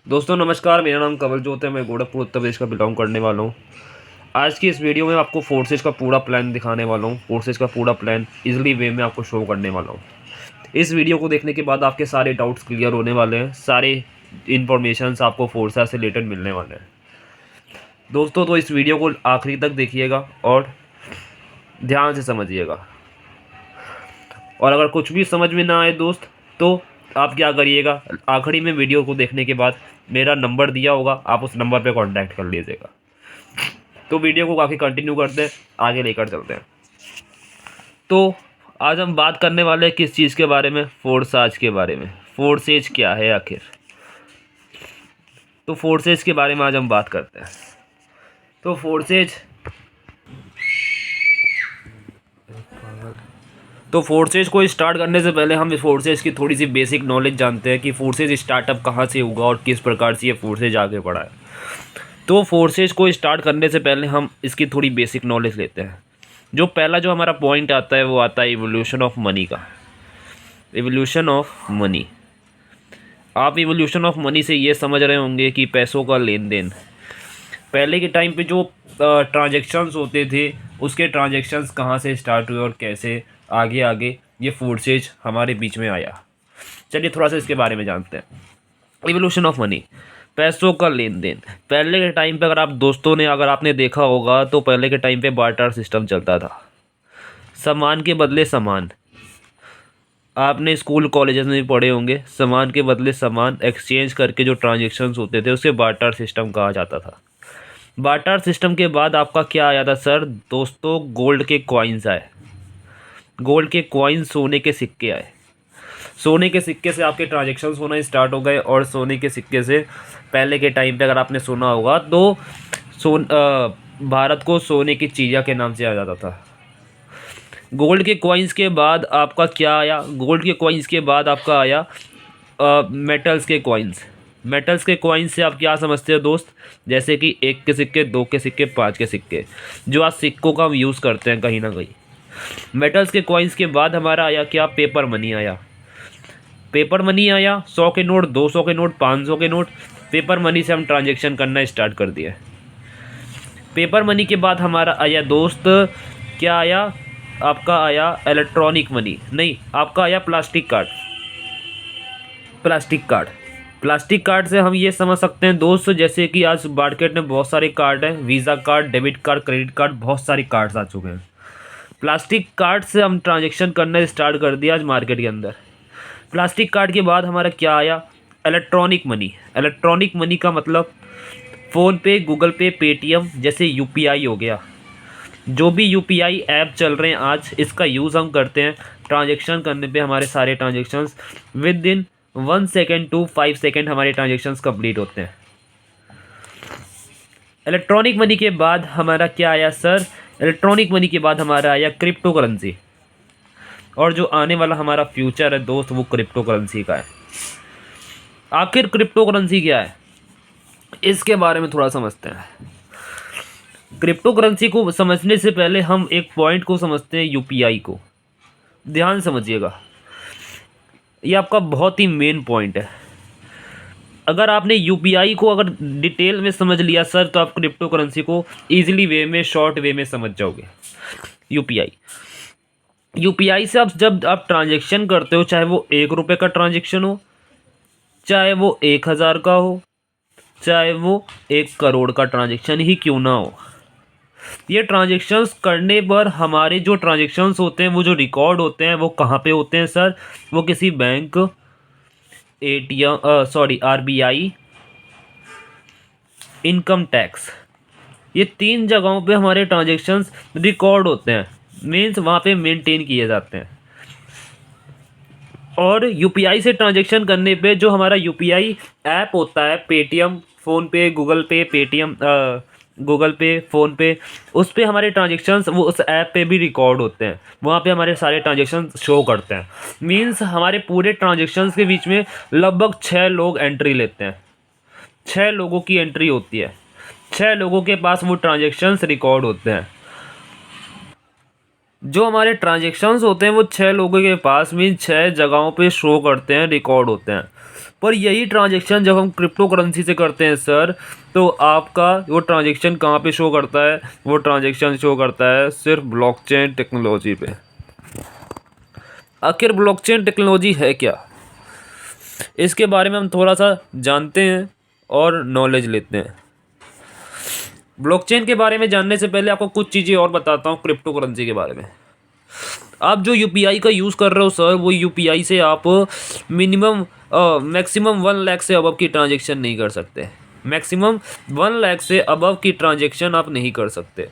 दोस्तों नमस्कार, मेरा नाम कवलजोत है। मैं गोरखपुर उत्तर प्रदेश का बिलोंग करने वाला हूँ। आज की इस वीडियो में आपको फोर्सेज का पूरा प्लान दिखाने वाला हूँ। फोर्सेज का पूरा प्लान इजीली वे में आपको शो करने वाला हूँ। इस वीडियो को देखने के बाद आपके सारे डाउट्स क्लियर होने वाले हैं। सारे इन्फॉर्मेशंस आपको फोर्सेज से रिलेटेड मिलने वाले हैं दोस्तों। तो इस वीडियो को आखिरी तक देखिएगा और ध्यान से समझिएगा। और अगर कुछ भी समझ में ना आए दोस्त, तो आप क्या करिएगा, आखिरी में वीडियो को देखने के बाद मेरा नंबर दिया होगा, आप उस नंबर पे कांटेक्ट कर लीजिएगा। तो वीडियो को काफ़ी कंटिन्यू करते हैं, आगे लेकर चलते हैं। तो आज हम बात करने वाले हैं किस चीज़ के बारे में? फोर्सेज के बारे में। फोर्सेज क्या है आखिर? तो फोर्सेज के बारे में आज हम बात करते हैं। तो फोर्सेज को स्टार्ट करने से पहले हम इस फोर्सेज की थोड़ी सी बेसिक नॉलेज जानते हैं कि फोर्सेज स्टार्टअप कहाँ से हुआ और किस प्रकार से ये फोर्सेज आगे बढ़ा है। तो फोर्सेज को स्टार्ट करने से पहले हम इसकी थोड़ी बेसिक नॉलेज लेते हैं। जो हमारा पॉइंट आता है वो आता है इवोल्यूशन ऑफ मनी का। Evolution of money. आप इवोल्यूशन ऑफ मनी से ये समझ रहे होंगे कि पैसों का लेन देन। पहले के टाइम पे जो ट्रांजेक्शन्स होते थे, उसके ट्रांजेक्शन्स कहाँ से स्टार्ट हुए और कैसे आगे आगे ये फोर्सेज हमारे बीच में आया। चलिए थोड़ा सा इसके बारे में जानते हैं। इवोल्यूशन ऑफ मनी, पैसों का लेन देन। पहले के टाइम पे अगर आपने देखा होगा तो पहले के टाइम पे बार्टर सिस्टम चलता था। सामान के बदले सामान। आपने स्कूल कॉलेजेस में भी पढ़े होंगे, सामान के बदले सामान एक्सचेंज करके जो ट्रांजेक्शन्स होते थे उसे बार्टर सिस्टम कहा जाता था। बार्टर सिस्टम के बाद आपका क्या आया था सर दोस्तों? गोल्ड के कॉइन्स आए। गोल्ड के कॉइन्स, सोने के सिक्के आए। सोने के सिक्के से आपके ट्रांजेक्शन्स होना स्टार्ट हो गए। और सोने के सिक्के से पहले के टाइम पे अगर आपने सुना होगा तो भारत को सोने की चिड़िया के नाम से जाना जाता था। गोल्ड के कॉइन्स के बाद आपका क्या आया? गोल्ड के कॉइन्स के बाद आपका आया मेटल्स के कॉइन्स। मेटल्स के कॉइन्स से आप क्या समझते हो दोस्त? जैसे कि 1 के सिक्के, 2 के सिक्के, 5 के सिक्के, जो आज सिक्कों का हम यूज़ करते हैं कहीं ना कहीं। मेटल्स के कॉइन्स के बाद हमारा आया क्या? पेपर मनी आया। पेपर मनी आया, 100 के नोट, 200 के नोट, 500 के नोट। पेपर मनी से हम ट्रांजेक्शन करना स्टार्ट कर दिए। पेपर मनी के बाद हमारा आया दोस्त, क्या आया? आपका आया इलेक्ट्रॉनिक मनी, नहीं, आपका आया plastic card. Plastic card. Plastic card से हम ये समझ सकते हैं दोस्त, जैसे कि आज मार्केट में बहुत सारे कार्ड हैं, visa card, debit card, credit card, बहुत सारे कार्ड्स आ चुके हैं। प्लास्टिक कार्ड से हम ट्रांजेक्शन करना स्टार्ट कर दिया आज मार्केट के अंदर। प्लास्टिक कार्ड के बाद हमारा क्या आया? Electronic money. इलेक्ट्रॉनिक मनी का मतलब फ़ोन पे, गूगल पे, पेटीएम जैसे यूपीआई हो गया। जो भी यूपीआई ऐप चल रहे हैं आज, इसका यूज़ हम करते हैं ट्रांजेक्शन करने पे। हमारे सारे transactions within 1 second to 5 second हमारे ट्रांजेक्शन्स कंप्लीट होते हैं। इलेक्ट्रॉनिक मनी के बाद हमारा क्या आया सर? इलेक्ट्रॉनिक मनी के बाद हमारा आया क्रिप्टो करेंसी। और जो आने वाला हमारा फ्यूचर है दोस्त, वो क्रिप्टो करेंसी का है। आखिर क्रिप्टो करेंसी क्या है, इसके बारे में थोड़ा समझते हैं। क्रिप्टो करेंसी को समझने से पहले हम एक पॉइंट को समझते हैं, यूपीआई को। ध्यान समझिएगा, ये आपका बहुत ही मेन पॉइंट है। अगर आपने यूपीआई को अगर डिटेल में समझ लिया सर, तो आप क्रिप्टो करेंसी को ईजिली वे में, शॉर्ट वे में समझ जाओगे। यूपीआई से जब आप ट्रांजेक्शन करते हो, चाहे वो 1 रुपये का ट्रांजेक्शन हो, चाहे वो 1000 का हो, चाहे वो 1 करोड़ का ट्रांजेक्शन ही क्यों ना हो, ये ट्रांजेक्शन्स करने पर हमारे जो ट्रांजेक्शन्स होते हैं, वो जो रिकॉर्ड होते हैं, वो कहाँ पे होते हैं सर? वो किसी बैंक, आरबीआई, इनकम टैक्स, ये 3 जगहों पे हमारे ट्रांजेक्शन्स रिकॉर्ड होते हैं। मीन्स वहाँ पे मेंटेन किए जाते हैं। और यूपीआई से ट्रांजेक्शन करने पे जो हमारा यूपीआई ऐप होता है, पेटीएम, फ़ोनपे, गूगल पे, फ़ोनपे, उस पे हमारे ट्रांजेक्शन्स वो उस ऐप पे भी रिकॉर्ड होते हैं। वहाँ पे हमारे सारे ट्रांजेक्शन्स शो करते हैं। मीन्स हमारे पूरे ट्रांजेक्शन्स के बीच में लगभग 6 लोग एंट्री लेते हैं। 6 लोगों की एंट्री होती है। 6 लोगों के पास वो ट्रांजेक्शन्स रिकॉर्ड होते हैं। जो हमारे ट्रांजेक्शन्स होते हैं वो 6 लोगों के पास मीन 6 जगहों पे शो करते हैं, रिकॉर्ड होते हैं। पर यही ट्रांजेक्शन जब हम क्रिप्टो करेंसी से करते हैं सर, तो आपका वो ट्रांजेक्शन कहाँ पे शो करता है? वो ट्रांजेक्शन शो करता है सिर्फ ब्लॉकचेन टेक्नोलॉजी पे। आखिर ब्लॉकचेन टेक्नोलॉजी है क्या, इसके बारे में हम थोड़ा सा जानते हैं और नॉलेज लेते हैं। ब्लॉकचेन के बारे में जानने से पहले आपको कुछ चीज़ें और बताता हूँ क्रिप्टो करेंसी के बारे में। आप जो यूपीआई का यूज़ कर रहे हो सर, वो यूपीआई से आप मिनिमम मैक्सिमम 1 लाख से अबव की ट्रांजेक्शन नहीं कर सकते। मैक्सिमम 1 लाख से अबव की ट्रांजेक्शन आप नहीं कर सकते।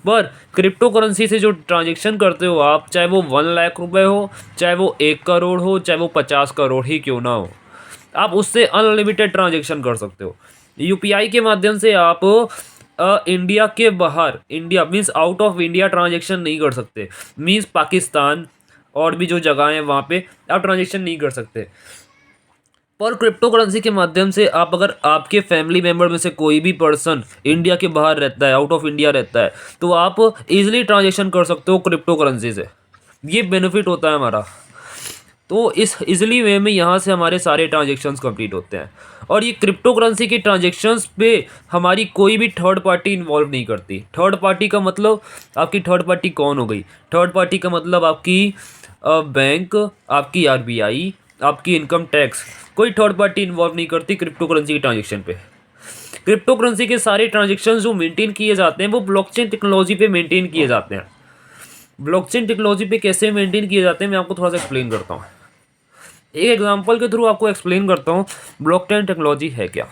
पर क्रिप्टो करेंसी से जो ट्रांजेक्शन करते हो आप, चाहे वो 1 लाख रुपए हो, चाहे वो 1 करोड़ हो, चाहे वो 50 करोड़ ही क्यों ना हो, आप उससे अनलिमिटेड ट्रांजेक्शन कर सकते हो। यूपीआई के माध्यम से आप इंडिया के बाहर, India means out of India transaction नहीं कर सकते। मीन्स पाकिस्तान और भी जो जगह हैं वहाँ पे आप ट्रांजेक्शन नहीं कर सकते। पर क्रिप्टो करेंसी के माध्यम से आप, अगर आपके फैमिली मेम्बर में से कोई भी पर्सन इंडिया के बाहर रहता है, आउट ऑफ इंडिया रहता है, तो आप इजीली ट्रांजेक्शन कर सकते हो क्रिप्टो करेंसी से। ये बेनिफिट होता है हमारा। तो इस इजीली वे में यहाँ से हमारे सारे ट्रांजेक्शन्स कंप्लीट होते हैं। और ये क्रिप्टो करेंसी की ट्रांजेक्शन्स पे हमारी कोई भी थर्ड पार्टी इन्वॉल्व नहीं करती। थर्ड पार्टी का मतलब, आपकी थर्ड पार्टी कौन हो गई? थर्ड पार्टी का मतलब आपकी बैंक, आपकी आरबीआई, आपकी इनकम टैक्स, कोई थर्ड पार्टी इन्वॉल्व नहीं करती क्रिप्टो करेंसी की ट्रांजेक्शन पे। क्रिप्टो करेंसी के सारे ट्रांजेक्शन्स जो मेंटेन किए जाते हैं वो ब्लॉकचेन टेक्नोलॉजी पे मेंटेन किए जाते हैं। ब्लॉकचेन टेक्नोलॉजी पे कैसे मेंटेन किए जाते हैं मैं आपको थोड़ा सा एक्सप्लेन करता हूँ। एक एग्जांपल के थ्रू आपको एक्सप्लेन करता हूँ ब्लॉकचेन टेक्नोलॉजी है क्या।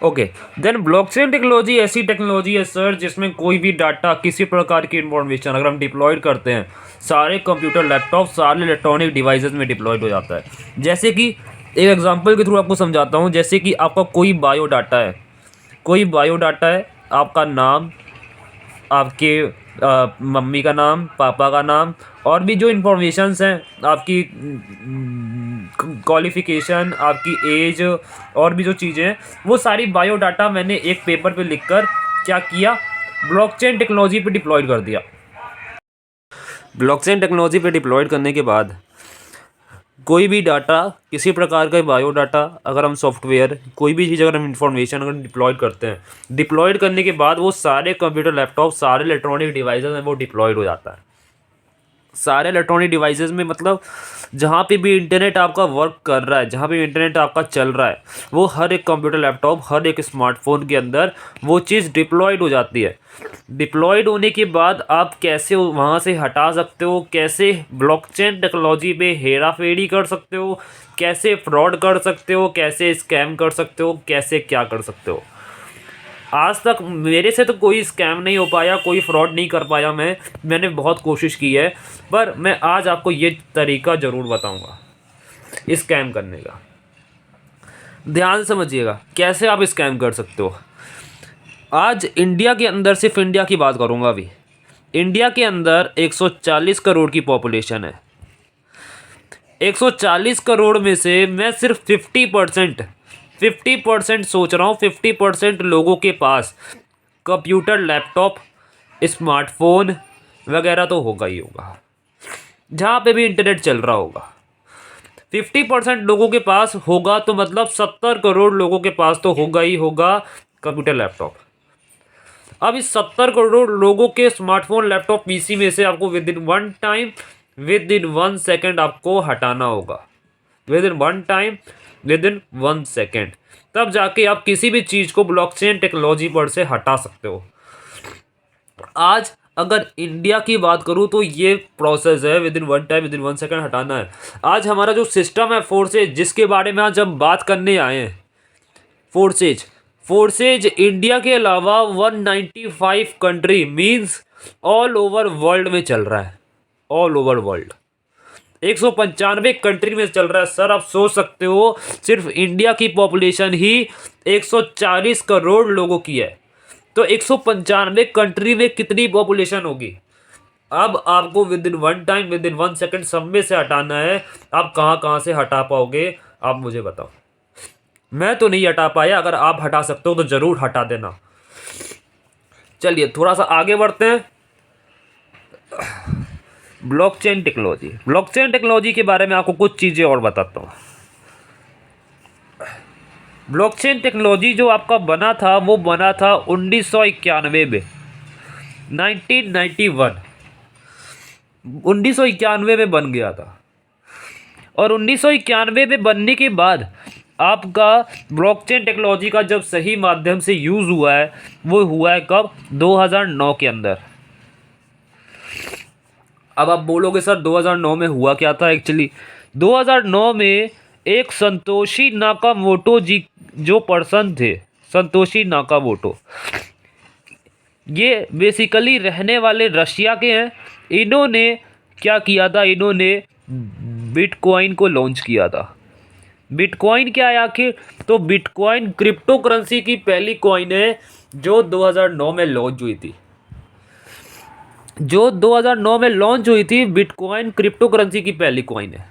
ओके, देन ब्लॉकचेन टेक्नोलॉजी ऐसी टेक्नोलॉजी है सर जिसमें कोई भी डाटा, किसी प्रकार की इंफॉर्मेशन अगर हम डिप्लॉयड करते हैं, सारे कंप्यूटर, लैपटॉप, सारे इलेक्ट्रॉनिक डिवाइसेस में डिप्लॉयड हो जाता है। जैसे कि एक एग्जांपल के थ्रू आपको समझाता हूँ। जैसे कि आपका कोई बायोडाटा है, कोई बायोडाटा है, आपका नाम, आपके मम्मी का नाम, पापा का नाम, और भी जो इन्फॉर्मेशंस हैं, आपकी क्वालिफ़िकेशन, आपकी एज, और भी जो चीज़ें हैं, वो सारी बायोडाटा मैंने एक पेपर पे लिखकर क्या किया, ब्लॉकचेन टेक्नोलॉजी पे डिप्लॉयड कर दिया। ब्लॉकचेन टेक्नोलॉजी पे डिप्लॉयड करने के बाद कोई भी डाटा, किसी प्रकार का बायोडाटा, अगर हम सॉफ्टवेयर, कोई भी चीज़, अगर हम इंफॉर्मेशन अगर डिप्लॉयड करते हैं, डिप्लॉयड करने के बाद वो सारे कंप्यूटर, लैपटॉप, सारे इलेक्ट्रॉनिक डिवाइसेस में वो डिप्लॉयड हो जाता है। सारे इलेक्ट्रॉनिक डिवाइसेस में मतलब जहाँ पे भी इंटरनेट आपका वर्क कर रहा है, जहाँ पे भी इंटरनेट आपका चल रहा है, वो हर एक कंप्यूटर, लैपटॉप, हर एक स्मार्टफोन के अंदर वो चीज़ डिप्लॉयड हो जाती है। डिप्लॉयड होने के बाद आप कैसे वहाँ से हटा सकते हो, कैसे ब्लॉकचेन टेक्नोलॉजी पे हेरा फेरी कर सकते हो, कैसे फ्रॉड कर सकते हो, कैसे स्कैम कर सकते हो, कैसे क्या कर सकते हो। आज तक मेरे से तो कोई स्कैम नहीं हो पाया, कोई फ्रॉड नहीं कर पाया। मैंने बहुत कोशिश की है, पर मैं आज आपको ये तरीका ज़रूर बताऊंगा स्कैम करने का। ध्यान समझिएगा कैसे आप स्कैम कर सकते हो। आज इंडिया के अंदर, सिर्फ इंडिया की बात करूंगा अभी, इंडिया के अंदर 140 करोड़ की पॉपुलेशन है। 140 करोड़ में से मैं सिर्फ 50% सोच रहा हूँ, 50% लोगों के पास कंप्यूटर, लैपटॉप, स्मार्टफोन वगैरह तो होगा ही होगा, जहाँ पे भी इंटरनेट चल रहा होगा। 50% लोगों के पास होगा, तो मतलब 70 करोड़ लोगों के पास तो होगा ही होगा कंप्यूटर, लैपटॉप। अब इस 70 करोड़ लोगों के स्मार्टफोन, लैपटॉप, पीसी में से आपको with in 1 time, with in 1 second आपको हटाना होगा। With in 1 time, with in 1 second, तब जाके आप किसी भी चीज़ को ब्लॉकचेन टेक्नोलॉजी पर से हटा सकते हो। आज अगर इंडिया की बात करूं तो ये प्रोसेस है, with in 1 time, with in 1 second हटाना है। आज हमारा जो सिस्टम है फोर्सेज, जिसके बारे में आज हम बात करने आए हैं, फोर्सेज इंडिया के अलावा 195 country, means all over world में चल रहा है। ऑल ओवर वर्ल्ड 195 कंट्री में चल रहा है सर। आप सोच सकते हो सिर्फ इंडिया की पॉपुलेशन ही 140 करोड़ लोगों की है, तो 195 कंट्री में कितनी पॉपुलेशन होगी। अब आपको with in 1 time, with in 1 second सब में से हटाना है। आप कहाँ कहाँ से हटा पाओगे, आप मुझे बताओ। मैं तो नहीं हटा पाया, अगर आप हटा सकते हो तो ज़रूर हटा देना। चलिए थोड़ा सा आगे बढ़ते हैं। ब्लॉकचेन टेक्नोलॉजी के बारे में आपको कुछ चीज़ें और बताता हूँ। ब्लॉकचेन टेक्नोलॉजी जो आपका बना था वो बना था 1991 में, 1991, 1991 में बन गया था। और 1991 में बनने के बाद आपका ब्लॉकचेन टेक्नोलॉजी का जब सही माध्यम से यूज़ हुआ है वो हुआ है कब? 2009 के अंदर। अब आप बोलोगे सर 2009 में हुआ क्या था? एक्चुअली 2009 में एक संतोशी नाकामोटो जी जो पर्सन थे, संतोशी नाकामोटो, ये बेसिकली रहने वाले रशिया के हैं। इन्होंने क्या किया था? इन्होंने बिटकॉइन को लॉन्च किया था। बिटकॉइन क्या है आखिर? तो बिटकॉइन क्रिप्टो करेंसी की पहली कॉइन है जो 2009 में लॉन्च हुई थी। जो 2009 में लॉन्च हुई थी, बिटकॉइन क्रिप्टो करेंसी की पहली कॉइन है।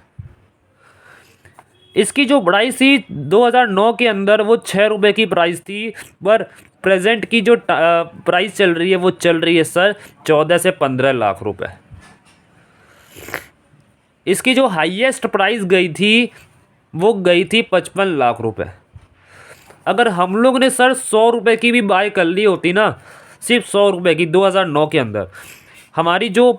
इसकी जो प्राइस थी 2009 के अंदर वो 6 रुपये की प्राइस थी, पर प्रेजेंट की जो प्राइस चल रही है वो चल रही है सर 14 से 15 लाख रुपए। इसकी जो हाईएस्ट प्राइस गई थी वो गई थी 55 लाख रुपए। अगर हम लोग ने सर 100 रुपये की भी बाय कर ली होती ना, सिर्फ 100 रुपये की 2009 के अंदर, हमारी जो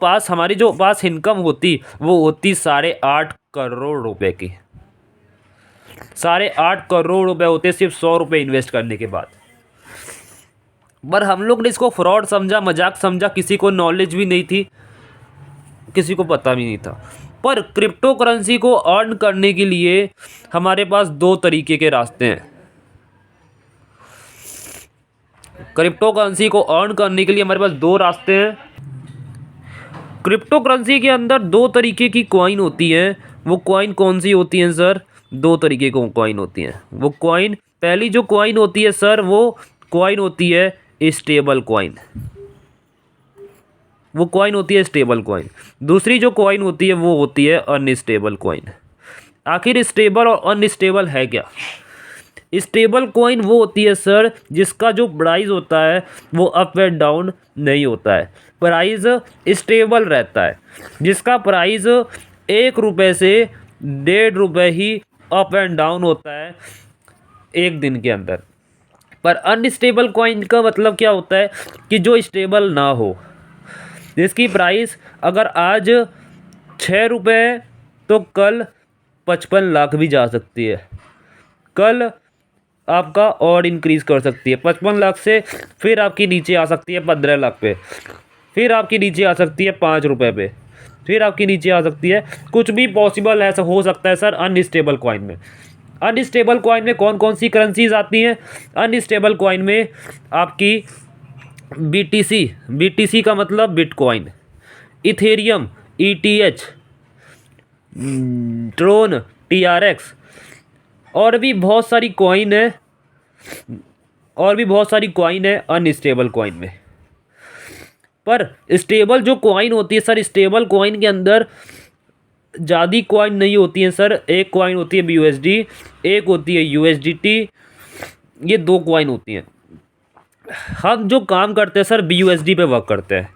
पास इनकम होती वो होती 8.5 करोड़ रुपए की। 8.5 करोड़ रुपए होते सिर्फ 100 रुपये इन्वेस्ट करने के बाद। पर हम लोग ने इसको फ्रॉड समझा, मजाक समझा, किसी को नॉलेज भी नहीं थी, किसी को पता भी नहीं था। पर क्रिप्टो करेंसी को अर्न करने के लिए हमारे पास 2 तरीके के रास्ते हैं। क्रिप्टो करेंसी को अर्न करने के लिए हमारे पास 2 रास्ते हैं। क्रिप्टो करेंसी के अंदर 2 तरीके की कॉइन होती हैं। वो कॉइन कौन सी होती हैं सर? 2 तरीके की कॉइन होती हैं। वो कॉइन, पहली जो कॉइन होती है सर वो कॉइन होती है स्टेबल कॉइन। वो कॉइन होती है स्टेबल कॉइन। दूसरी जो कॉइन होती है वो होती है अनस्टेबल कॉइन। आखिर स्टेबल और अनस्टेबल है क्या? स्टेबल कॉइन वो होती है सर जिसका जो प्राइस होता है वो अप एंड डाउन नहीं होता है, प्राइस स्टेबल रहता है, जिसका प्राइस 1 रुपये से 1.5 रुपये ही अप एंड डाउन होता है एक दिन के अंदर। पर अनस्टेबल कॉइन का मतलब क्या होता है कि जो स्टेबल ना हो, जिसकी प्राइस अगर आज 6 रुपये तो कल 55 लाख भी जा सकती है, कल आपका और इंक्रीज़ कर सकती है 55 लाख से, फिर आपकी नीचे आ सकती है 15 लाख पे, फिर आपकी नीचे आ सकती है 5 रुपये पे, फिर आपकी नीचे आ सकती है। कुछ भी पॉसिबल ऐसा हो सकता है सर अनस्टेबल कॉइन में। अनस्टेबल कॉइन में कौन कौन सी करेंसीज आती हैं? अनस्टेबल कॉइन में आपकी BTC का मतलब bitcoin, Ethereum ETH, Tron TRX, और भी बहुत सारी कॉइन है, अनस्टेबल कॉइन में। पर स्टेबल जो कॉइन होती है सर, स्टेबल कॉइन के अंदर ज़्यादा कॉइन नहीं होती हैं सर। एक कॉइन होती है BUSD, एक होती है USDT, ये 2 कॉइन होती हैं। हम जो काम करते हैं सर BUSD पे वर्क करते हैं।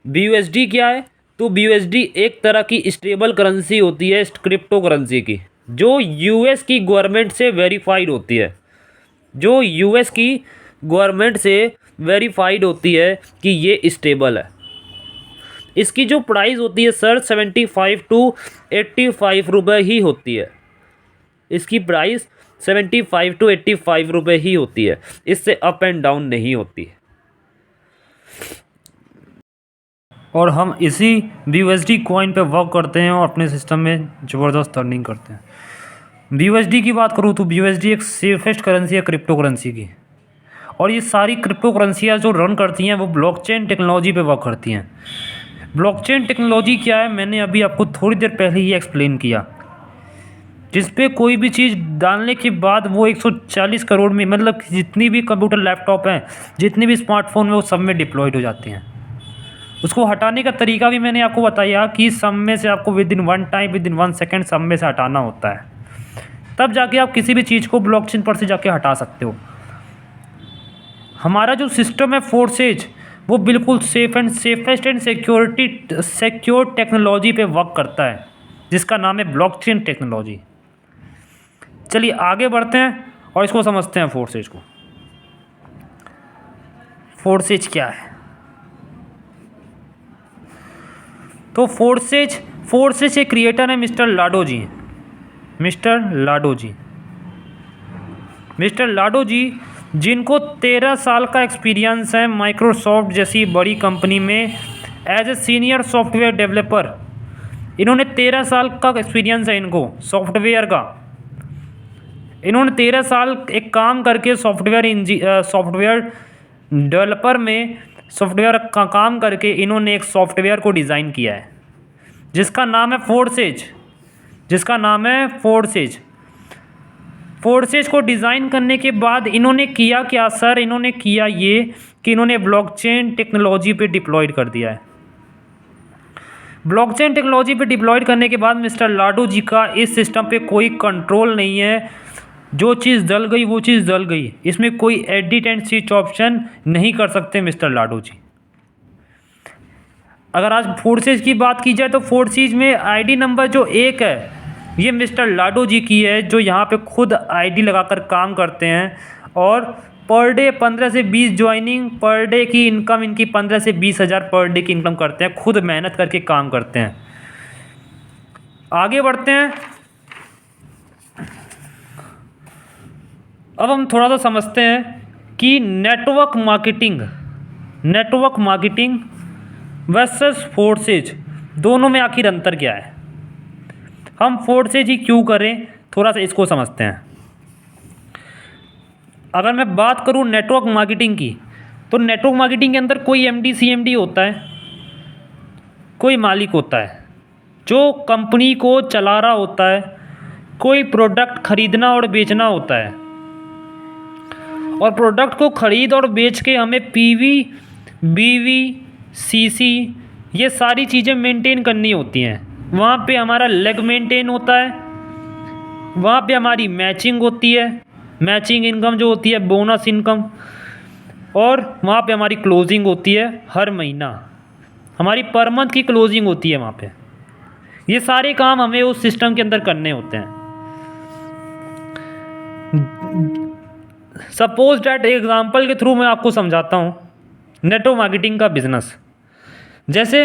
BUSD क्या है? तो BUSD एक तरह की स्टेबल करेंसी होती है क्रिप्टो करेंसी की, जो US की गवर्नमेंट से वेरीफाइड होती है, जो US की गवर्नमेंट से वेरीफाइड होती है कि ये स्टेबल है। इसकी जो प्राइस होती है सर 75 टू 85 रुपये ही होती है। इसकी प्राइस 75 टू 85 रुपये ही होती है, इससे अप एंड डाउन नहीं होती। और हम इसी BUSD कॉइन पे वर्क करते हैं और अपने सिस्टम में ज़बरदस्त अर्निंग करते हैं। BUSD की बात करूँ तो BUSD एक सेफेस्ट करेंसी है क्रिप्टो करेंसी की, और ये सारी क्रिप्टो करेंसियाँ जो रन करती हैं वो ब्लॉकचेन टेक्नोलॉजी पे वर्क करती हैं। ब्लॉकचेन टेक्नोलॉजी क्या है, मैंने अभी आपको थोड़ी देर पहले ही एक्सप्लेन किया, जिस पे कोई भी चीज़ डालने के बाद वो 140 करोड़ में, मतलब जितनी भी कंप्यूटर लैपटॉप हैं, जितनी भी स्मार्टफोन में, वो सब में डिप्लॉयड हो जाते हैं। उसको हटाने का तरीका भी मैंने आपको बताया कि सब में से आपको विद इन 1 सेकेंड सब में से हटाना होता है, तब जाके आप किसी भी चीज़ को ब्लॉकचेन पर से जाके हटा सकते हो। हमारा जो सिस्टम है फोर्सेज, वो बिल्कुल सेफेस्ट एंड सिक्योर टेक्नोलॉजी पे वर्क करता है, जिसका नाम है ब्लॉकचेन टेक्नोलॉजी। चलिए आगे बढ़ते हैं और इसको समझते हैं फोर्सेज को। फोर्सेज क्या है? तो फोर्सेज के क्रिएटर है मिस्टर लाडो जी। मिस्टर लाडो जी जिनको 13 साल का एक्सपीरियंस है माइक्रोसॉफ्ट जैसी बड़ी कंपनी में as a senior software developer. इन्होंने 13 साल का एक्सपीरियंस है इनको सॉफ्टवेयर का। इन्होंने 13 साल एक काम करके सॉफ्टवेयर डेवलपर में सॉफ्टवेयर का काम करके इन्होंने एक सॉफ्टवेयर को डिज़ाइन किया है जिसका नाम है फोर्सेज। फोर्सेज को डिज़ाइन करने के बाद इन्होंने किया क्या सर? इन्होंने किया ये कि इन्होंने ब्लॉकचेन टेक्नोलॉजी पे डिप्लॉयड कर दिया है। ब्लॉकचेन टेक्नोलॉजी पे डिप्लॉयड करने के बाद मिस्टर लाडो जी का इस सिस्टम पे कोई कंट्रोल नहीं है। जो चीज़ जल गई वो चीज़ जल गई, इसमें कोई एडिट एंड स्विच ऑप्शन नहीं कर सकते मिस्टर लाडो जी। अगर आज फोर्सेज की बात की जाए तो फोर्सेज में आईडी नंबर जो 1 है ये मिस्टर लाडो जी की है, जो यहाँ पे खुद आईडी लगाकर काम करते हैं और पर डे 15 से 20 ज्वाइनिंग, पर डे की इनकम इनकी 15 से 20 हज़ार पर डे की इनकम करते हैं, खुद मेहनत करके काम करते हैं। आगे बढ़ते हैं। अब हम थोड़ा सा समझते हैं कि नेटवर्क मार्केटिंग वर्सेस फोर्सेज दोनों में आखिर अंतर क्या है। हम फोर्सेज ही क्यों करें, थोड़ा सा इसको समझते हैं। अगर मैं बात करूं नेटवर्क मार्केटिंग की, तो नेटवर्क मार्केटिंग के अंदर कोई MD CMD होता है, कोई मालिक होता है जो कंपनी को चला रहा होता है, कोई प्रोडक्ट खरीदना और बेचना होता है, और प्रोडक्ट को खरीद और बेच के हमें PV BV CC ये सारी चीज़ें मेंटेन करनी होती हैं। वहाँ पे हमारा लेग मेंटेन होता है, वहाँ पे हमारी मैचिंग होती है, मैचिंग इनकम जो होती है बोनस इनकम, और वहाँ पे हमारी क्लोजिंग होती है हर महीना, हमारी पर मंथ की क्लोजिंग होती है वहाँ पे। ये सारे काम हमें उस सिस्टम के अंदर करने होते हैं। सपोज डैट एग्जांपल के थ्रू मैं आपको समझाता हूँ नेटवर्क मार्केटिंग का बिजनेस। जैसे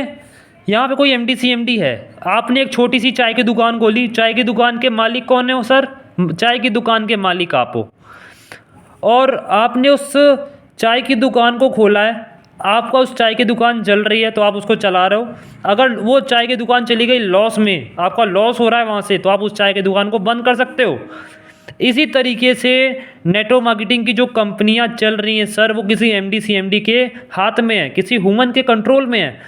यहाँ पे कोई MD CMD है, आपने एक छोटी सी चाय की दुकान खोली, चाय की दुकान के मालिक कौन हो सर? चाय की दुकान के मालिक आप हो, और आपने उस चाय की दुकान को खोला है। आपका उस चाय की दुकान जल रही है तो आप उसको चला रहे हो। अगर वो चाय की दुकान चली गई लॉस में, आपका लॉस हो रहा है वहाँ से, तो आप उस चाय की दुकान को बंद कर सकते हो। इसी तरीके से नेटवर्क मार्केटिंग की जो कंपनियां चल रही हैं सर, वो किसी MD CMD के हाथ में है, किसी ह्यूमन के कंट्रोल में है।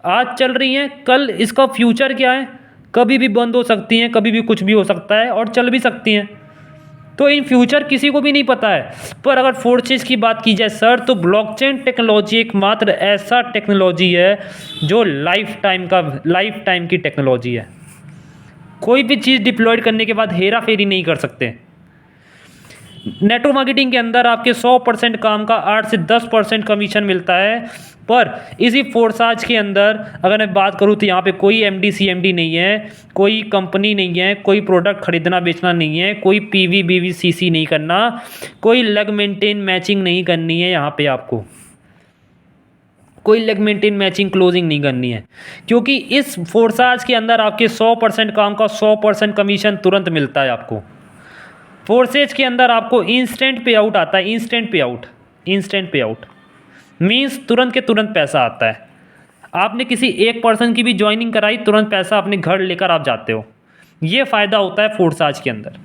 आज चल रही हैं, कल इसका फ्यूचर क्या है, कभी भी बंद हो सकती हैं, कभी भी कुछ भी हो सकता है, और चल भी सकती हैं। तो इन फ्यूचर किसी को भी नहीं पता है। पर अगर फोर्सेज की बात की जाए सर, तो ब्लॉकचेन टेक्नोलॉजी एकमात्र ऐसा टेक्नोलॉजी है जो लाइफ टाइम की टेक्नोलॉजी है। कोई भी चीज़ डिप्लॉयड करने के बाद हेरा फेरी नहीं कर सकते। नेटवर्क मार्केटिंग के अंदर आपके 100% काम का 8 से 10% कमीशन मिलता है। पर इसी फोर्साज के अंदर अगर मैं बात करूँ तो यहाँ पे कोई MD CMD नहीं है, कोई कंपनी नहीं है, कोई प्रोडक्ट खरीदना बेचना नहीं है, कोई PV BV CC नहीं करना, कोई लेग मेंटेन मैचिंग नहीं करनी है। यहाँ पे आपको कोई लेग मेंटेन मैचिंग क्लोजिंग नहीं करनी है, क्योंकि इस फोर्साज के अंदर आपके 100% काम का 100% कमीशन तुरंत मिलता है आपको। फोर्सेज के अंदर आपको इंस्टेंट पे आउट आता है। इंस्टेंट पे आउट मीन्स तुरंत के तुरंत पैसा आता है। आपने किसी एक पर्सन की भी ज्वाइनिंग कराई, तुरंत पैसा अपने घर लेकर आप जाते हो। ये फ़ायदा होता है फोर्साज के अंदर।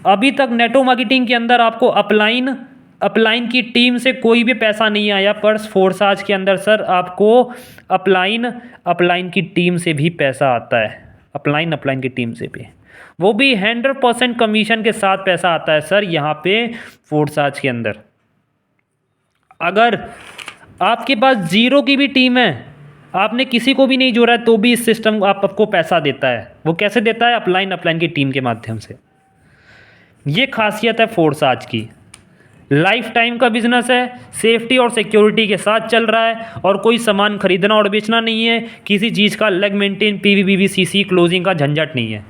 अभी तक नेटवर्क मार्केटिंग के अंदर आपको अपलाइन की टीम से कोई भी पैसा नहीं आया, पर फोर्साज के अंदर सर आपको अपलाइन की टीम से भी पैसा आता है। अपलाइन की टीम से भी, वो भी 100% कमीशन के साथ पैसा आता है सर यहाँ पे फोर्साज के अंदर। अगर आपके पास 0 की भी टीम है, आपने किसी को भी नहीं जोड़ा है, तो भी इस सिस्टम आपको पैसा देता है। वो कैसे देता है? अपलाइन की टीम के माध्यम से। ये खासियत है फोर्साज की। लाइफ टाइम का बिजनेस है, सेफ्टी और सिक्योरिटी के साथ चल रहा है, और कोई सामान खरीदना और बेचना नहीं है, किसी चीज़ का leg maintain PV BV CC closing का झंझट नहीं है।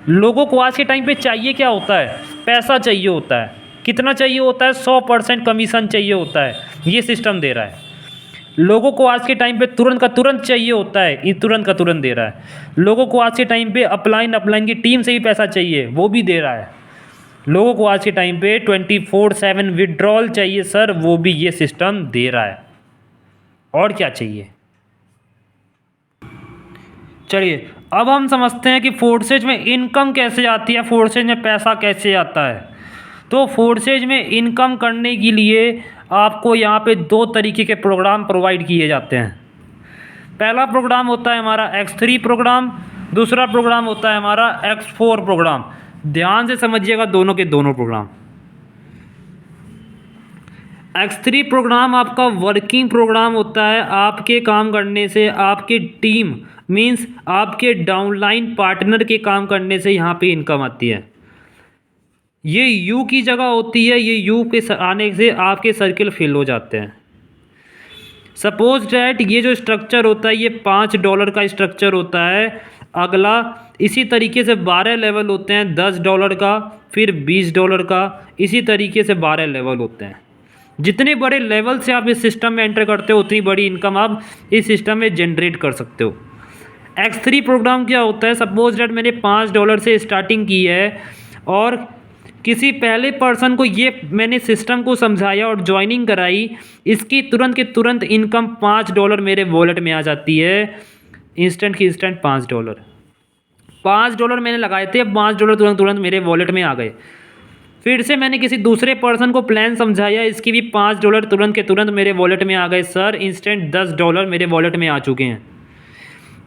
लोगों को आज के टाइम पे चाहिए क्या होता है? पैसा चाहिए होता है। कितना चाहिए होता है? 100% कमीशन चाहिए होता है। ये सिस्टम दे रहा है। लोगों को आज के टाइम पे तुरंत का तुरंत चाहिए होता है, ये तुरंत का तुरंत दे रहा है। लोगों को आज के टाइम पे अपलाइन की टीम से ही पैसा चाहिए, वो भी दे रहा है। लोगों को आज के टाइम पे 24/7 विड्रॉल चाहिए सर, वो भी ये सिस्टम दे रहा है। और क्या चाहिए? चलिए अब हम समझते हैं कि फोर्सेज में इनकम कैसे आती है, फोर्सेज में पैसा कैसे आता है। तो फोर्सेज में इनकम करने के लिए आपको यहाँ पे 2 तरीके के प्रोग्राम प्रोवाइड किए जाते हैं। पहला प्रोग्राम होता है हमारा X3 प्रोग्राम, दूसरा प्रोग्राम होता है हमारा X4 प्रोग्राम। ध्यान से समझिएगा दोनों के दोनों प्रोग्राम। X3 प्रोग्राम आपका वर्किंग प्रोग्राम होता है। आपके काम करने से, आपकी टीम मीन्स आपके डाउनलाइन पार्टनर के काम करने से यहाँ पे इनकम आती है। ये यू की जगह होती है, ये यू के आने से आपके सर्किल फिल हो जाते हैं। सपोज डैट ये जो स्ट्रक्चर होता है ये $5 का स्ट्रक्चर होता है। अगला इसी तरीके से 12 लेवल होते हैं, $10 का, फिर $20 का, इसी तरीके से 12 लेवल होते हैं। जितने बड़े लेवल से आप इस सिस्टम में एंटर करते हो उतनी बड़ी इनकम आप इस सिस्टम में जनरेट कर सकते हो। X3 प्रोग्राम क्या होता है? सपोज डैट मैंने $5 से स्टार्टिंग की है और किसी पहले पर्सन को ये मैंने सिस्टम को समझाया और ज्वाइनिंग कराई, इसकी तुरंत के तुरंत इनकम $5 मेरे वॉलेट में आ जाती है। इंस्टेंट की इंस्टेंट $5 मैंने लगाए थे, $5 तुरंत तुरंत मेरे वॉलेट में आ गए। फिर से मैंने किसी दूसरे पर्सन को प्लान समझाया, इसकी भी $5 तुरंत के तुरंत मेरे वॉलेट में आ गए। सर इंस्टेंट $10 मेरे वॉलेट में आ चुके हैं।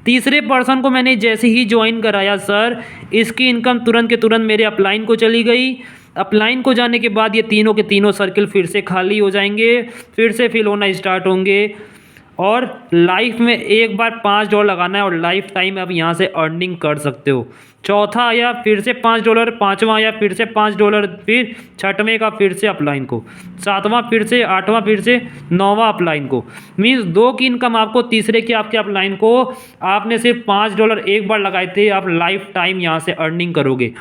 तीसरे पर्सन को मैंने जैसे ही ज्वाइन कराया सर, इसकी इनकम तुरंत के तुरंत मेरे अपलाइन को चली गई। अपलाइन को जाने के बाद ये तीनों के तीनों सर्किल फिर से खाली हो जाएंगे, फिर से फिल होना स्टार्ट होंगे और लाइफ में एक बार $5 लगाना है और लाइफ टाइम आप यहाँ से अर्निंग कर सकते हो। चौथा आया फिर से $5, पाँचवा आया फिर से $5, फिर छठवें का फिर से अपलाइन को, सातवां फिर से, आठवां फिर से, नौवां अपलाइन को। मीन्स 2 की इनकम आपको तीसरे के आपके अपलाइन को आपने सिर्फ $5 एक बार लगाए थे, आप लाइफ टाइम यहाँ से अर्निंग करोगे।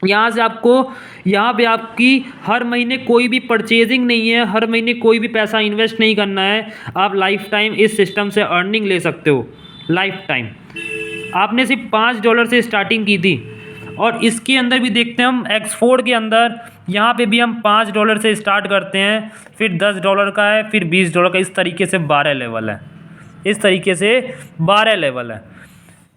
यहाँ से आपको यहाँ पे आपकी हर महीने कोई भी परचेजिंग नहीं है, हर महीने कोई भी पैसा इन्वेस्ट नहीं करना है। आप लाइफ टाइम इस सिस्टम से अर्निंग ले सकते हो। लाइफ टाइम आपने सिर्फ $5 से स्टार्टिंग की थी और इसके अंदर भी देखते हैं हम X4 के अंदर, यहाँ पे भी हम $5 से स्टार्ट करते हैं, फिर $10 का है, फिर $20 का, इस तरीके से 12 लेवल है। इस तरीके से 12 लेवल है।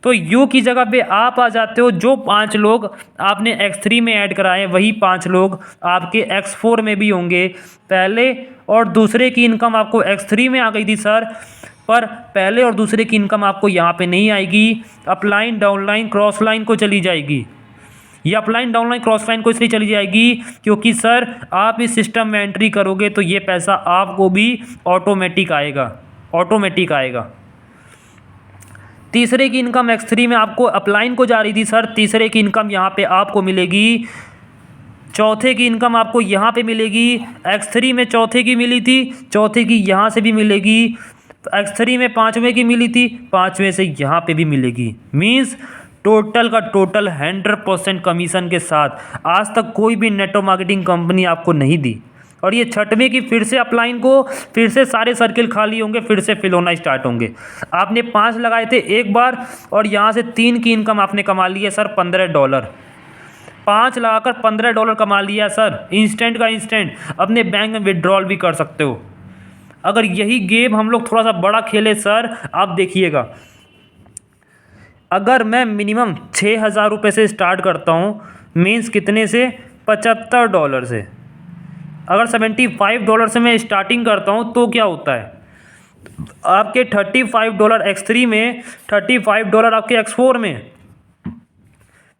तो यू की जगह पे आप आ जाते हो। जो 5 लोग आपने X3 में ऐड कराए वही 5 लोग आपके X4 में भी होंगे। पहले और दूसरे की इनकम आपको X3 में आ गई थी सर, पर पहले और दूसरे की इनकम आपको यहाँ पे नहीं आएगी, अपलाइन डाउनलाइन क्रॉस लाइन को चली जाएगी। ये अपलाइन डाउनलाइन क्रॉस लाइन को इसलिए चली जाएगी क्योंकि सर आप इस सिस्टम में एंट्री करोगे तो ये पैसा आपको भी ऑटोमेटिक आएगा। तीसरे की इनकम X3 में आपको अपलाइन को जा रही थी सर, तीसरे की इनकम यहाँ पे आपको मिलेगी। चौथे की इनकम आपको यहाँ पे मिलेगी। X3 में चौथे की मिली थी, चौथे की यहाँ से भी मिलेगी। X3 में 5वें की मिली थी, 5वें से यहाँ पे भी मिलेगी। मीन्स टोटल का टोटल 100% कमीशन के साथ आज तक कोई भी नेटवर्क मार्केटिंग कंपनी आपको नहीं दी। और ये छठवें की फिर से अपलाइन को, फिर से सारे सर्किल खाली होंगे, फिर से फिल होना स्टार्ट होंगे। आपने 5 लगाए थे एक बार और यहाँ से 3 की इनकम आपने कमा ली है सर $15। 5 लगाकर $15 कमा लिया सर, इंस्टेंट का इंस्टेंट अपने बैंक में विड्रॉल भी कर सकते हो। अगर यही गेम हम लोग थोड़ा सा बड़ा खेले सर, आप देखिएगा, अगर मैं मिनिमम $6,000 से स्टार्ट करता हूँ, मीन्स कितने से, $75 से। अगर $75 से मैं स्टार्टिंग करता हूँ तो क्या होता है, आपके $35 X3 में, $35 आपके X4 में।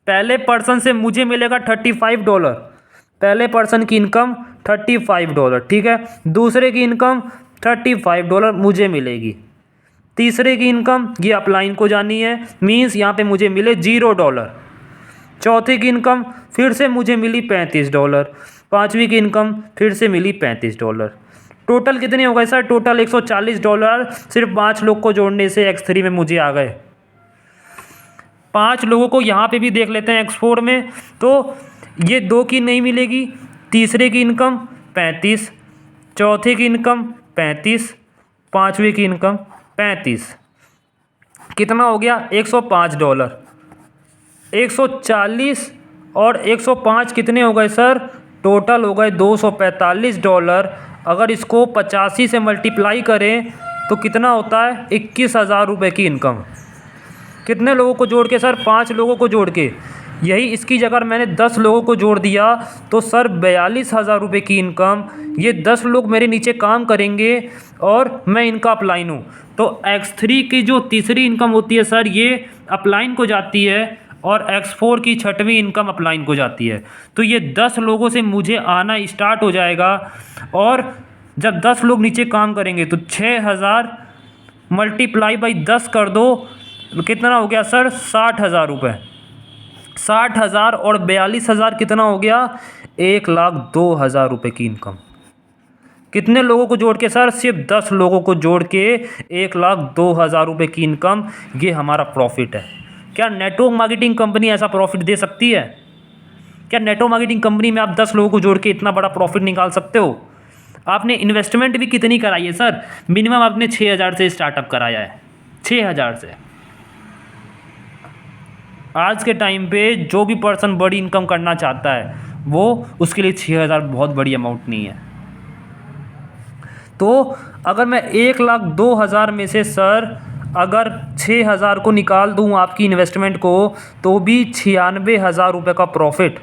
पहले पर्सन से मुझे मिलेगा $35, पहले पर्सन की इनकम $35, ठीक है। दूसरे की इनकम $35 मुझे मिलेगी। तीसरे की इनकम ये अपलाइन को जानी है, मीन्स यहाँ पे मुझे मिले $0। चौथे की इनकम फिर से मुझे मिली $35, पाँचवीं की इनकम फिर से मिली $35। टोटल कितने हो गए सर? टोटल $140 सिर्फ 5 लोग को जोड़ने से X3 में मुझे आ गए। 5 लोगों को यहाँ पे भी देख लेते हैं X4 में। तो ये 2 की नहीं मिलेगी, तीसरे की इनकम 35, चौथे की इनकम 35, पाँचवें की इनकम 35। कितना हो गया? $105। 140 और 105 कितने हो गए सर? टोटल हो गए $245। अगर इसको 85 से मल्टीप्लाई करें तो कितना होता है? 21,000 रुपये की इनकम। कितने लोगों को जोड़ के सर? 5 लोगों को जोड़ के। यही इसकी जगह मैंने 10 लोगों को जोड़ दिया तो सर 42,000 रुपये की इनकम। ये 10 लोग मेरे नीचे काम करेंगे और मैं इनका अपलाइन हूँ। तो X3 की जो तीसरी इनकम होती है सर, ये अपलाइन को जाती है और X4 की छठवीं इनकम अपलाइन को जाती है। तो ये 10 लोगों से मुझे आना स्टार्ट हो जाएगा और जब 10 लोग नीचे काम करेंगे तो 6,000 मल्टीप्लाई बाई 10 कर दो, कितना हो गया सर? 60,000 रुपये। 60,000 और 42,000 कितना हो गया? 1,02,000 रुपये की इनकम। कितने लोगों को जोड़ के सर? सिर्फ 10 लोगों को जोड़ के 1,02,000 रुपये की इनकम। ये हमारा प्रॉफिट है। क्या नेटवर्क मार्केटिंग कंपनी ऐसा प्रॉफिट दे सकती है? क्या नेटवर्क मार्केटिंग कंपनी में आप 10 लोगों को जोड़ के इतना बड़ा प्रॉफिट निकाल सकते हो? आपने इन्वेस्टमेंट भी कितनी कराई है सर? मिनिमम आपने 6,000 से स्टार्टअप कराया है, 6,000 से। आज के टाइम पे जो भी पर्सन बड़ी इनकम करना चाहता है वो उसके लिए 6,000 बहुत बड़ी अमाउंट नहीं है। तो अगर मैं 1,02,000 में से सर अगर 6,000 को निकाल दूं आपकी इन्वेस्टमेंट को तो भी 96,000 रुपये का प्रॉफिट।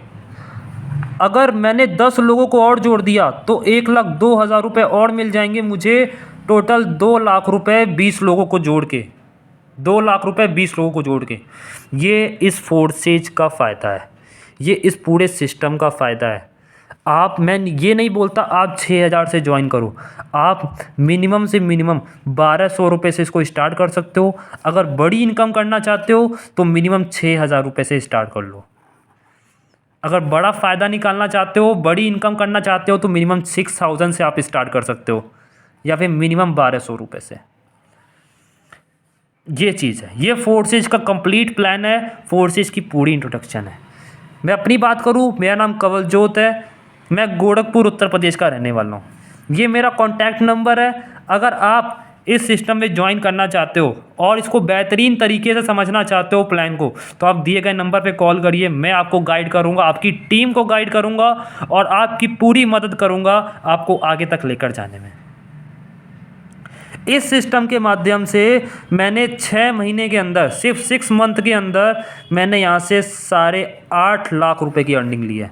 अगर मैंने 10 लोगों को और जोड़ दिया तो 1,02,000 रुपये और मिल जाएंगे मुझे। टोटल 2 लाख रुपये 20 लोगों को जोड़ के, 2 लाख रुपये 20 लोगों को जोड़ के। ये इस फोर्सेज का फ़ायदा है, ये इस पूरे सिस्टम का फ़ायदा है। मैं ये नहीं बोलता आप 6,000 से ज्वाइन करो, आप मिनिमम से मिनिमम 1,200 रुपये से इसको स्टार्ट कर सकते हो। अगर बड़ी इनकम करना चाहते हो तो मिनिमम 6,000 रुपये से स्टार्ट कर लो। अगर बड़ा फ़ायदा निकालना चाहते हो, बड़ी इनकम करना चाहते हो तो मिनिमम 6,000 से आप स्टार्ट कर सकते हो या फिर मिनिमम 1,200 रुपये से। ये चीज़ है, ये फोर्सेज का कंप्लीट प्लान है, फोर्सेज की पूरी इंट्रोडक्शन है। मैं अपनी बात करूँ, मेरा नाम कवलजोत है, मैं गोरखपुर उत्तर प्रदेश का रहने वाला हूँ। ये मेरा कॉन्टैक्ट नंबर है। अगर आप इस सिस्टम में ज्वाइन करना चाहते हो और इसको बेहतरीन तरीके से समझना चाहते हो प्लान को, तो आप दिए गए नंबर पे कॉल करिए। मैं आपको गाइड करूँगा, आपकी टीम को गाइड करूँगा और आपकी पूरी मदद करूँगा आपको आगे तक लेकर जाने में। इस सिस्टम के माध्यम से मैंने 6 महीने के अंदर, सिर्फ 6 मंथ के अंदर मैंने यहाँ से 8.5 लाख रुपए की अर्निंग ली है।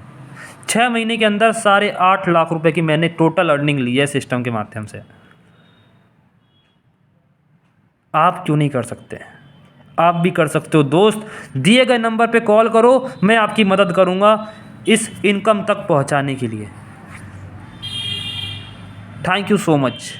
6 महीने के अंदर 8.5 लाख रुपए की मैंने टोटल अर्निंग ली है सिस्टम के माध्यम से। आप क्यों नहीं कर सकते? आप भी कर सकते हो दोस्त। दिए गए नंबर पे कॉल करो, मैं आपकी मदद करूँगा इस इनकम तक पहुँचाने के लिए। Thank you so much.